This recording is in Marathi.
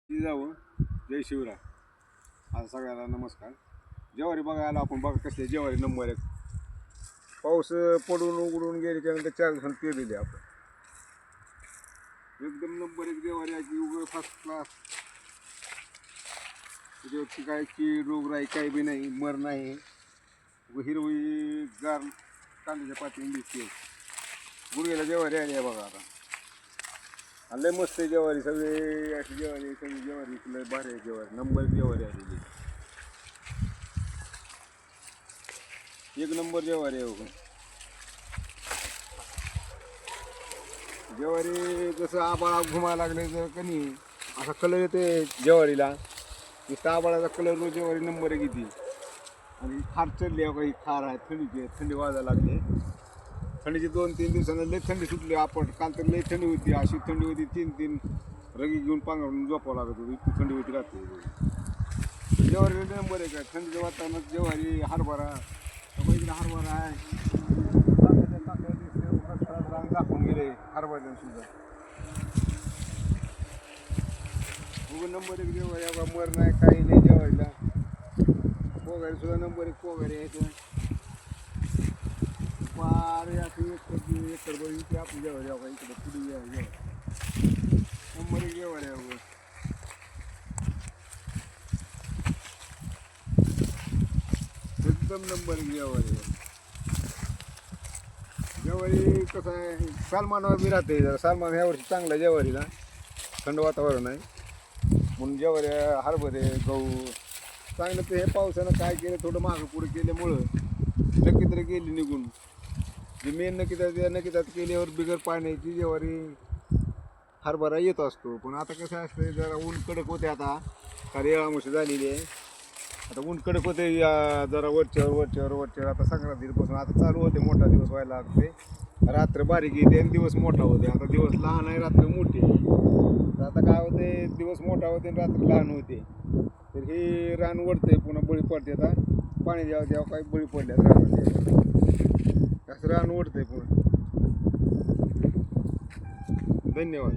जाऊ. जय शिवराय. आज सगळ्याला नमस्कार. ज्वारी बघायला आपण बघा कसले ज्वारी नंबर एक. पाऊस पडून उघडून गेले त्यानंतर 4 दिवसांनी पेरलेली आपण. एकदम नंबर एक ज्वारी आहे की उघड फर्स्ट क्लास. त्याच्यावरती काय कीड रोगराई काही बी नाही, मर नाही. हिरवी गार कांद्याच्या पाती दिसते. गुडघ्याला ज्वारी आली आहे बघा आता. लय मस्त ज्वारी सगळी अशी ज्वारी सगळी ज्वारी लय भारी आहे ज्वारी. नंबर ज्वारी आलेली एक नंबर ज्वारी आहे बघा. ज्वारी जसं आबाळा घुमायला लागले तर कणी असा कलर येते ज्वारीला. नुसता आबाळाचा कलर ज्वारी नंबर एक येते. आणि खार चढली आहे काही खार आहे थंडीची. थंडी वाजायला लागली. थंडीची 2-3 दिवसानं लई थंडी सुटली. आपण काल तर लई थंडी होती. अशी थंडी होती 3 रगी घेऊन पांघरून झोपावं लागत होती. इतकी थंडी होती रात्री. ज्वारी नंबर एक आहे. थंडीच्या वातावरणात ज्वारी हरभरा इकडे हरभरा आहे. रांग दाखवून गेले हरभऱ्याला सुद्धा. नंबर एक ज्वारी मर नाही काही नाही ज्वारीला. कोगारी सुद्धा नंबर एक कोगारी आहे. पारे अशी एकर बघितली आपली ज्वारी आहे इकडे पुढे नंबर एक ज्वारी आहे. एकदम नंबर एक ज्वारी आहे. ज्वारी कसं आहे सालमानावर बी राहते. सालमान ह्या वर्षी चांगला ज्वारीला. थंड वातावरण आहे म्हणून ज्वारी हरभरे गहू चांगलं. ते हे पावसानं काय केलं थोडं मागं पुढे केल्यामुळं नक्की तरी गेली निघून. जे मेन नक्कीतात केल्यावर बिगर पाण्याची ज्वारी हरभरा येत असतो. पण आता कसं असतं जरा ऊन कडक होते. आता रेळामुशी झालेली आहे. आता ऊन कडक होते जरा वरच्यावर आता संक्रांतीपासून आता चालू होते. मोठा दिवस व्हायला लागते. रात्र बारीक येते आणि दिवस मोठा होते. आता दिवस लहान आहे रात्र मोठी. तर आता काय होते दिवस मोठा होते आणि रात्र लहान होते. तर हे रान वडते पुन्हा बळी पडते. आता पाणी जेव्हा काही बळी पडल्यात रानात असं रान ओढतंय पुन्हा. धन्यवाद.